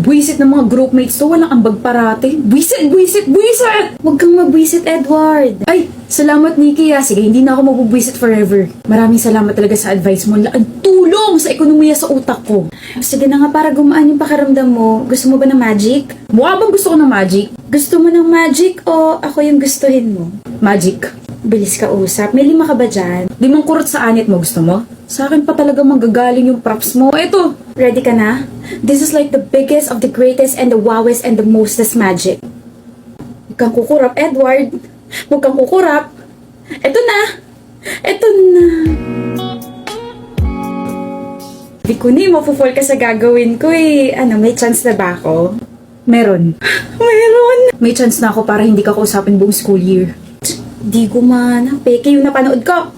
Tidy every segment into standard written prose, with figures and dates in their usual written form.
Buwisit ng mga groupmates to, walang ambag parate. Buwisit, buwisit, buwisit! Huwag kang mabwisit, Edward. Ay, salamat Nikki ah. Sige, hindi na ako mabubwisit forever. Maraming salamat talaga sa advice mo. Laking tulong sa ekonomiya sa utak ko. Sige na nga, para gumaan yung pakiramdam mo. Gusto mo ba ng magic? Mukha bang gusto ko ng magic? Gusto mo ng magic o ako yung gustuhin mo? Magic. Bilis ka usap. May 5 ka ba dyan? 5 kurot sa anit mo. Gusto mo? Sa akin pa talaga manggagaling yung props mo. Eto! Ready ka na? This is like the biggest of the greatest and the wowest and the mostest magic. Huwag kang kukurap, Edward. Huwag kang kukurap. Eto na! Eto na! Di ko ni mapufall ka sa gagawin ko eh. Ano, may chance na ba ako? Meron. Meron! May chance na ako para hindi ka kausapin buong school year. Di ko man. Peke yung napanood ko.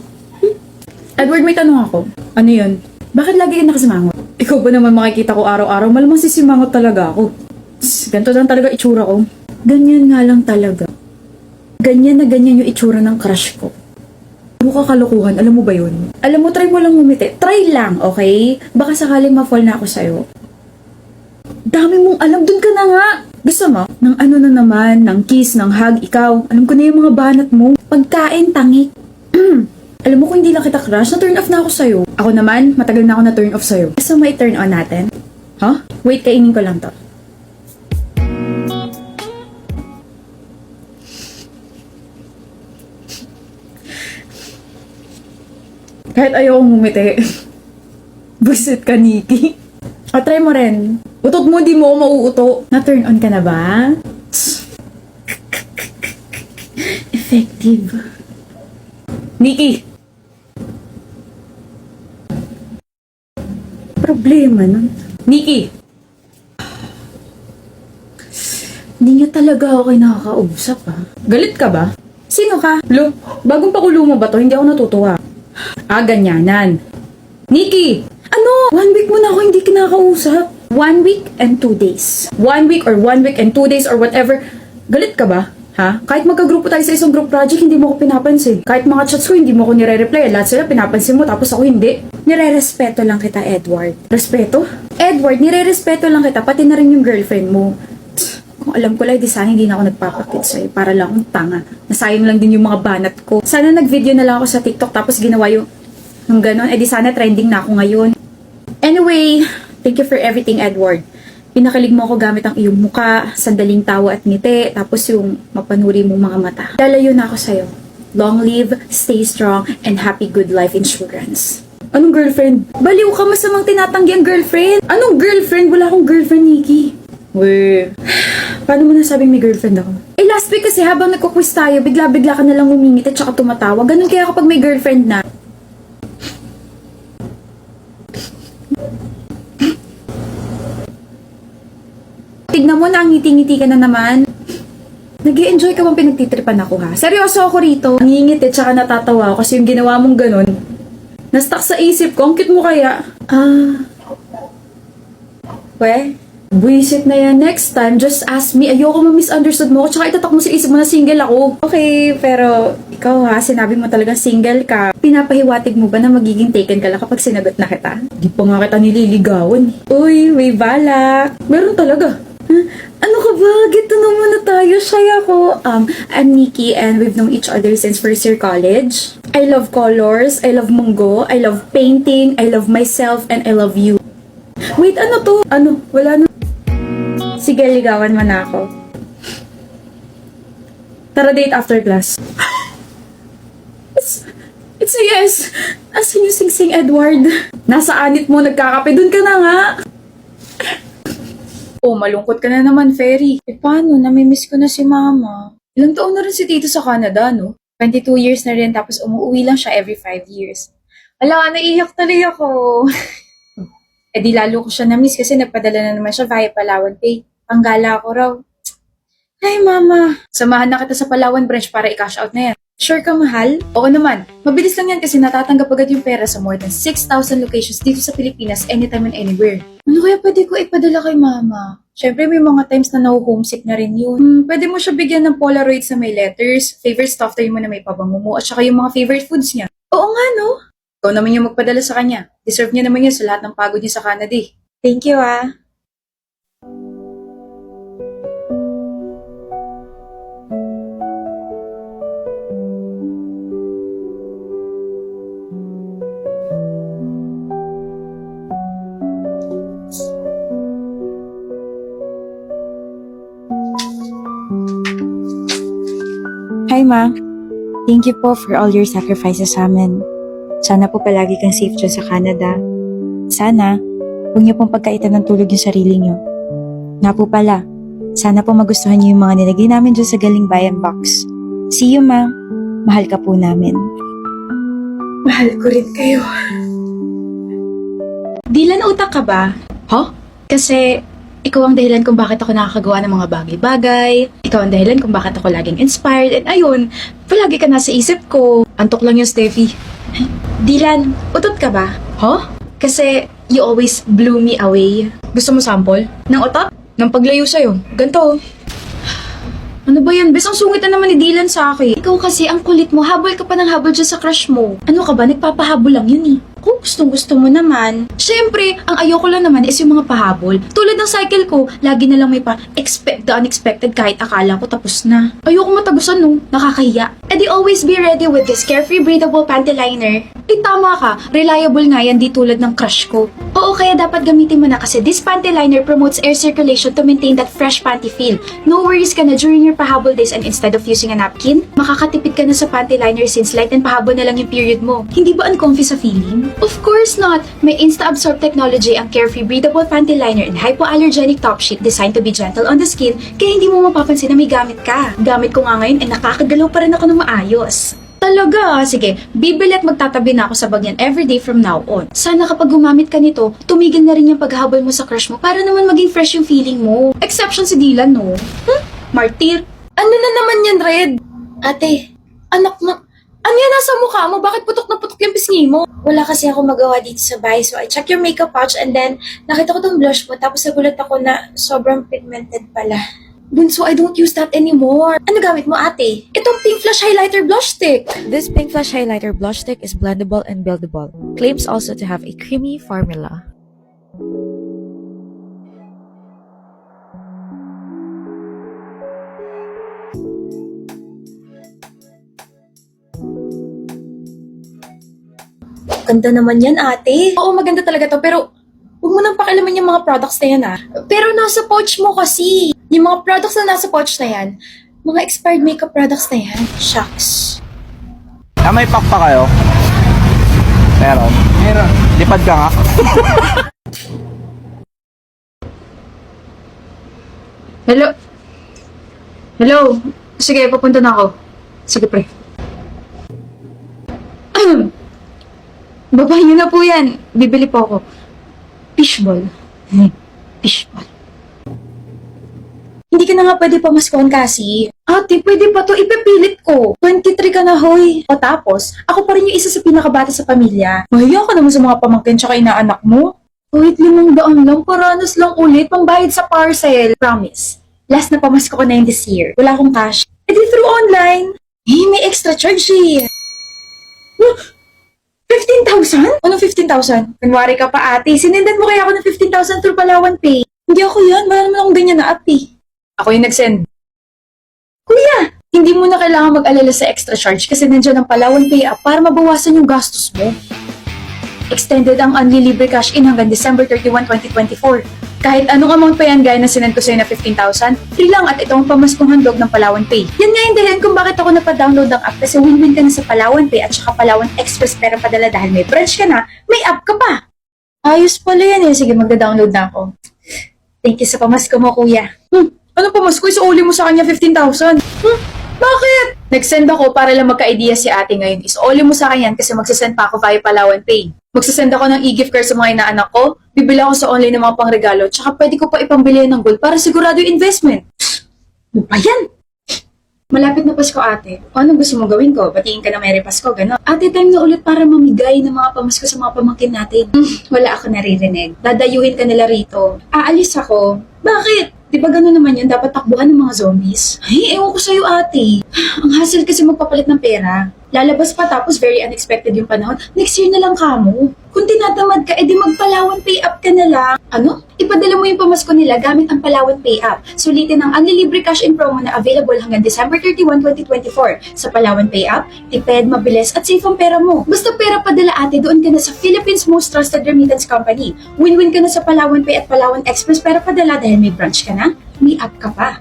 Edward, may tanong ako. Ano yun? Bakit lagi ka nakasimangot? Ikaw ba naman makikita ko araw-araw? Malamang sisimangot talaga ako. Ganito lang talaga itsura ko. Ganyan nga lang talaga. Ganyan na ganyan yung itsura ng crush ko. Mukha kalokohan, alam mo ba yun? Alam mo, try mo lang umiti. Try lang, okay? Baka sakaling ma-fall na ako sa'yo. Dami mong alam, dun ka na nga! Gusto mo? Ng ano na naman, ng kiss, ng hug, ikaw. Alam ko na yung mga banat mo. Pagkain, tangik. Alam mo kung hindi lang kita crush, na-turn off na ako sa'yo. Ako naman, matagal na ako na-turn off sa'yo. So, may turn on natin? Huh? Wait, kainin ko lang to. Kahit ayokong umiti. Busit ka, Nikki. O, try mo rin. Utot mo, di mo ako mauuto. Na-turn on ka na ba? Effective. Nikki! Problema nun. Nikki! Hindi niya talaga ako nakakausap ah. Galit ka ba? Sino ka? Lo, bagong pakulo mo ba to? Hindi ako natutuwa. Ah, ganyanan. Nikki! Ano? 1 week mo na ako hindi kinakausap. 1 week and 2 days. 1 week or 1 week and 2 days or whatever. Galit ka ba? Ha? Kahit magkagrupo tayo sa isang group project, hindi mo ko pinapansin. Kahit mga chats ko, hindi mo ko nire-reply. Lahat sila pinapansin mo, tapos ako hindi. Nire-respeto lang kita, Edward. Respeto? Edward, nire-respeto lang kita, pati na rin yung girlfriend mo. Kung alam ko lang, di sana hindi na ako nagpapakit sa'yo. Para lang akong tanga. Nasayang lang din yung mga banat ko. Sana nag-video na lang ako sa TikTok, tapos ginawa yung ganon. Di sana trending na ako ngayon. Anyway, thank you for everything, Edward. Pinakilig mo ako gamit ang iyong muka, sandaling tawa at ngiti, tapos yung mapanuri mong mga mata. Lalayo na ako sa'yo. Long live, stay strong, and happy good life insurance. Anong girlfriend? Baliw ka, masamang tinatanggi ang girlfriend. Anong girlfriend? Wala akong girlfriend, Nikki. Weh. Paano mo nasabing may girlfriend ako? Eh, last week kasi habang nagko-quiz tayo, bigla-bigla ka nalang umingit at saka tumatawa. Ganun kaya kapag may girlfriend na. Tignan mo na, ngiti-ngiti ka na naman. Nag-i-enjoy ka bang pinagtitripan ako ha? Seryoso ako rito. Nangingit tsaka natatawa ako kasi yung ginawa mong ganun. Na-stuck sa isip ko, ang cute mo kaya. Buisit na yan. Next time, just ask me. Ayoko ma-misunderstood mo ako tsaka itatak mo sa isip mo na single ako. Okay, pero ikaw ha, sinabi mo talaga single ka. Pinapahiwatig mo ba na magiging taken ka lang kapag sinagot na kita? Di pa nga kita nililigawan. Uy, may balak. Meron talaga. Ano ka ba? Get to know mo na tayo. Shy ako. I'm Nikki and we've known each other since first year college. I love colors. I love munggo. I love painting. I love myself and I love you. Wait, ano to? Ano? Wala na. Sige, ligawan mo na ako. Tara, date after class. It's a yes. Asan yung sing-sing, Edward? Nasa anit mo, nagkakape. Dun ka na nga. Oh, malungkot ka na naman, Fairy. Eh, paano? Namimiss ko na si Mama. Ilang taon na rin si Tito sa Canada, no? 22 years na rin, tapos umuwi lang siya every 5 years. Ala, naiiyak tuloy ako. Eh di lalo ko siya na-miss kasi nagpadala na naman siya via Palawan Pay. Panggala ko raw. Ay, Mama. Samahan na kita sa Palawan branch para i-cash out na yan. Sure ka, mahal? Oo naman. Mabilis lang yan kasi natatanggap agad yung pera sa more than 6,000 locations dito sa Pilipinas anytime and anywhere. Ano kaya pwede ko ipadala kay Mama? Siyempre, may mga times na homesick na rin yun. Pwede mo siya bigyan ng Polaroids na may letters, favorite stuff tayo mo na may pabango mo, at saka yung mga favorite foods niya. Oo nga, no? Ikaw naman yung magpadala sa kanya. Deserve niya naman yun sa lahat ng pagod niya sa Canada. Thank you, ah. Hi, Ma. Thank you po for all your sacrifices sa amin. Sana po palagi kang safe dyan sa Canada. Sana, huwag niyo pong pagkaitan ng tulog yung sarili niyo. Nga po pala, sana po magustuhan niyo yung mga nilagay namin dyan sa Galing Bayan box. See you, Ma. Mahal ka po namin. Mahal ko rin kayo. Dilan, utak ka ba? Huh? Kasi ikaw ang dahilan kung bakit ako nakakagawa ng mga bagay-bagay. Ikaw ang dahilan kung bakit ako laging inspired. And ayun, palagi ka nasa isip ko. Antok lang yung Steffi. Dilan, utot ka ba? Huh? Kasi you always blew me away. Gusto mo sample? Ng utot? Ng paglayo sa'yo. Ganto. Ano ba yan? Bes, ang sungit na naman ni Dylan sa akin. Ikaw kasi, ang kulit mo. Habol ka pa ng habol dyan sa crush mo. Ano ka ba? Nagpapahabol lang yun eh. Kung gustong-gusto mo naman. Siyempre, ang ayoko lang naman is yung mga pahabol. Tulad ng cycle ko, lagi na lang may expect the unexpected kahit akala ko tapos na. Ayoko matagusan no. Nakakahiya. E di always be ready with this carefree breathable panty liner. Eh tama ka. Reliable nga yan di tulad ng crush ko. Oo, kaya dapat gamitin mo na kasi this panty liner promotes air circulation to maintain that fresh panty feel. No worries ka na during your pahabol days and instead of using a napkin, makakatipid ka na sa panty liner since light and pahabol na lang yung period mo. Hindi ba uncomfy sa feeling? Of course not! May Insta-Absorb technology ang carefree breathable panty liner and hypoallergenic top sheet designed to be gentle on the skin kaya hindi mo mapapansin na may gamit ka. Gamit ko nga ngayon ay nakakagalaw pa rin ako ng maayos. Talaga? Sige, bibili at magtatabi na ako sa bag yan everyday from now on. Sana kapag gumamit ka nito, tumigil na rin yung paghahabol mo sa crush mo para naman maging fresh yung feeling mo. Exception si Dylan, no? Martir? Ano na naman yan, Red? Ate, anak na... Ano yan nasa mukha mo? Bakit putok na putok yung pisngi mo? Wala kasi ako magawa dito sa bahay, so I check your makeup pouch and then nakita ko tong blush mo tapos nagulat ako na sobrang pigmented pala. Bunso, I don't use that anymore. Ano gamit mo, ate? Itong Pink Flash Highlighter Blush Stick. This Pink Flash Highlighter Blush Stick is blendable and buildable. Claims also to have a creamy formula. Ganda naman yan, ate. Oo, maganda talaga to, pero huwag mo nang pakialaman yung mga products na yan, ah. Pero nasa pouch mo kasi. Yung mga products na nasa pouch na yan, mga expired makeup products na yan. Shucks. May pack pa kayo? Meron? Meron. Lipad ka nga. Hello? Hello? Sige, papunta na ako. Sige, pre. Babahin niyo na po yan. Bibili po ako. Fishball. Fishball. Hindi ka na nga pwede pamaskohan kasi. Ate, pwede pa to. Ipipilit ko. 23 ka na, hoy. O tapos, ako pa rin yung isa sa pinakabata sa pamilya. Mahiya ka naman sa mga pamangkin tsaka inaanak mo. Wait, 500 lang. Paranas lang ulit. Pangbayad sa parcel. Promise. Last na pamasko ko na yun this year. Wala akong cash. E di through online. Eh, may extra charge eh. 15,000? Anong 15,000? Kunwari ka pa, ate. Sinendan mo kaya ako ng 15,000 through Palawan Pay. Hindi ako yan. Wala naman akong ganyan na app eh. Ako yung nag-send. Kuya, hindi mo na kailangan mag-alala sa extra charge kasi nandiyan ang Palawan Pay app para mabawasan yung gastos mo. Extended ang Unli Libre Cash In hanggang December 31, 2024. Kahit anong amount pa yan gaya na sinend ko sa'yo na 15,000, free lang at ito ang pamaskong handog ng Palawan Pay. Yan nga yung dahilan kung bakit ako napadownload ng app kasi win-win ka na sa Palawan Pay at saka Palawan Express pera padala dahil may branch ka na, may app ka pa. Ayos pala yan eh. Sige, magda-download na ako. Thank you sa pamasko mo, kuya. Ano pamasko? Isuuli mo sa kanya 15,000? Bakit? Nag-send ako para lang magka-idea si ate ngayon. Isuuli mo sa kanya kasi magsasend pa ako via Palawan Pay. Magsasend ako ng e-gift card sa mga inaanak ko, bibili ako sa online ng mga pangregalo, tsaka pwede ko pa ipambili ng gold para sigurado yung investment. Ano ba yan? Malapit na Pasko, ate. O anong gusto mo gawin ko? Batiin ka na Merry Pasko, gano'n? Ate, time na ulit para mamigay ng mga pamasko sa mga pamangkin natin. Wala ako naririnig. Dadayuhin ka nila rito. Aalis ako. Bakit? Di ba gano'n naman yun? Dapat takbuhan ng mga zombies? Ay, ewan ko sa'yo, ate. Ang hassle kasi magpapalit ng pera. Lalabas pa tapos very unexpected yung panahon. Next year na lang kamo. Kung tinatamad ka, edi mag-Palawan Pay app ka na lang. Ano? Ipadala mo yung pamasko nila gamit ang Palawan Pay app. Sulitin ang Unli Libre Cash In promo na available hanggang December 31, 2024. Sa Palawan Pay app, tipid, mabilis at safe ang pera mo. Basta pera padala, ate, doon ka na sa Philippines' most trusted remittance company. Win-win ka na sa Palawan Pay at Palawan Express pera padala dahil may branch ka na, may app ka pa.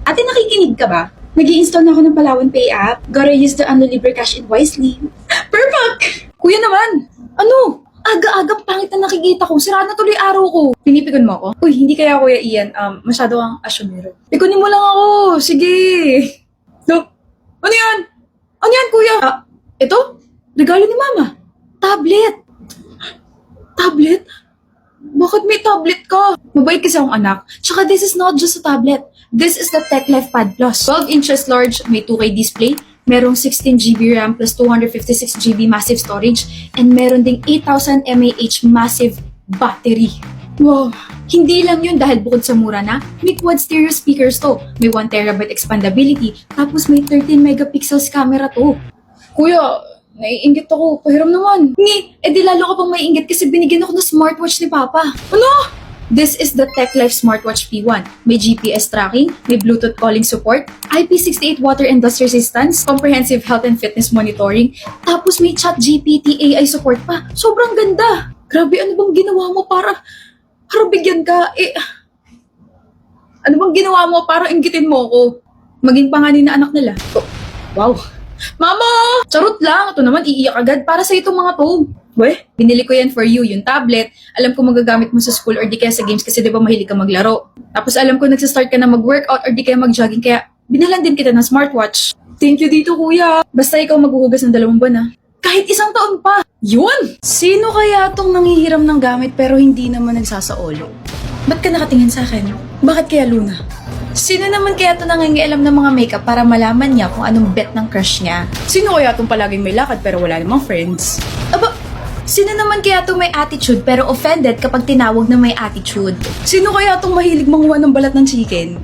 Ate, nakikinig ka ba? Nag-i-install na ako ng Palawan Pay app. Gotta use the Unlo Libre Cash in wisely. Perfect! Kuya naman! Ano? Aga-agang pangit na nakikita ko. Sira na tuloy araw ko. Pinipigon mo ako? Uy, hindi kaya Kuya Ian. Masyado kang asyumero. Pikunin mo lang ako. Sige. No? Ano yan? Ano yan, Kuya? Ito? Regalo ni Mama. Tablet. Tablet? Bakit may tablet ka? Mabait kasi akong anak. Tsaka this is not just a tablet. This is the Tech Life Pad Plus. 12 inches large, may 2K display, merong 16GB RAM plus 256GB massive storage, and meron ding 8,000 mAh massive battery. Wow! Hindi lang yun dahil bukod sa mura na, may quad stereo speakers to, may 1TB expandability, tapos may 13 megapixels camera to. Kuya, naiinggit ako. Pahiram naman. Di lalo ka pang maiinggit kasi binigyan ako ng smartwatch ni Papa. Ano? This is the Tech Life Smartwatch P1. May GPS tracking, may Bluetooth calling support, IP68 water and dust resistance, comprehensive health and fitness monitoring, tapos may ChatGPT AI support pa. Sobrang ganda! Grabe, ano bang ginawa mo para bigyan ka? Ano bang ginawa mo para inggitin mo ako? Maging panganin na anak nila. Oh, wow! Mama! Charot lang! Ito naman, iiyak agad para sa itong mga to. Weh, binili ko yan for you, yung tablet. Alam ko magagamit mo sa school or di kaya sa games kasi di ba mahilig ka maglaro. Tapos alam ko nagsastart ka na mag-workout or di kaya mag-jogging kaya binalan din kita ng smartwatch. Thank you dito, kuya. Basta ikaw maghuhugas ng 2 buwan, ha? Kahit 1 taon pa. Yun! Sino kaya tong nangihiram ng gamit pero hindi naman nagsasaolo? Ba't ka nakatingin sa akin? Bakit kaya Luna? Sino naman kaya ito nangangialam ng mga makeup para malaman niya kung anong bet ng crush niya? Sino kaya itong palaging may lakad pero wala namang friends? Aba, sino naman kaya itong may attitude pero offended kapag tinawag na may attitude? Sino kaya itong mahilig manguha ng balat ng chicken?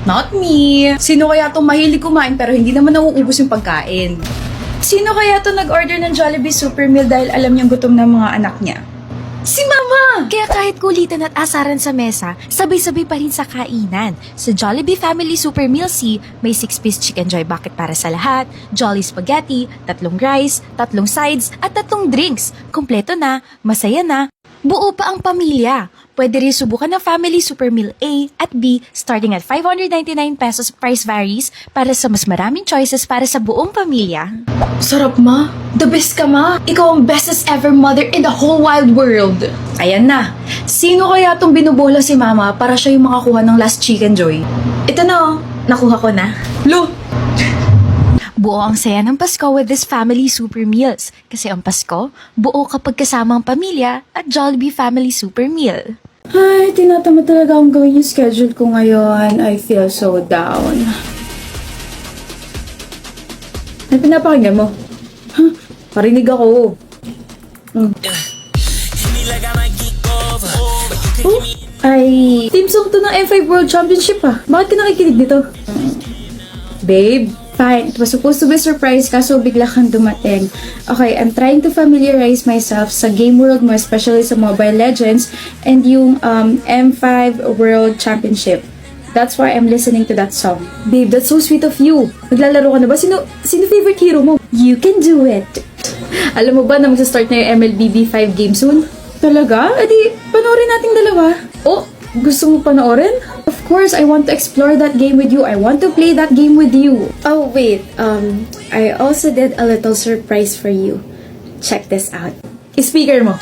Not me. Sino kaya itong mahilig kumain pero hindi naman nauubos yung pagkain? Sino kaya itong nag-order ng Jollibee Super Meal dahil alam niyang gutom na mga anak niya? Si Mama! Kaya kahit kulitan at asaran sa mesa, sabay-sabay pa rin sa kainan. Sa Jollibee Family Super Meal C, may 6-piece chicken joy bucket para sa lahat, Jolly Spaghetti, 3 rice, 3 sides, at 3 drinks. Kompleto na, masaya na, buo pa ang pamilya. Pwede rin subukan ng Family Super Meal A at B starting at 599 pesos, price varies para sa mas maraming choices para sa buong pamilya. Sarap, Ma. The best ka, Ma. Ikaw ang bestest ever mother in the whole wide world. Ayan na. Sino kaya itong binubola si Mama para siya yung makakuha ng last chicken joy? Ito na, oh. Nakuha ko na. Lo! Buo ang saya ng Pasko with this Family Super Meals. Kasi ang Pasko, buo kapag kasama ang pamilya at Jollibee Family Super Meal. Ay, tinatamad talaga akong gawin yung schedule ko ngayon. I feel so down. Ay, pinapakinggan mo. Huh? Parinig ako. Oh, ay, team song to ng M5 World Championship ah. Bakit ka nakikinig nito? Babe, fine. It was supposed to be surprise kaso bigla kang dumating. Okay, I'm trying to familiarize myself sa game world mo, especially sa Mobile Legends and yung M5 World Championship. That's why I'm listening to that song. Babe, that's so sweet of you. Naglalaro ka na ba? Sino favorite hero mo? You can do it. Alam mo ba na magsa-start na yung MLB B5 game soon? Talaga? Edi, panoorin nating dalawa. Oh, gusto mo panoorin? Of course, I want to explore that game with you. I want to play that game with you. Oh, wait. I also did a little surprise for you. Check this out. Speaker mo.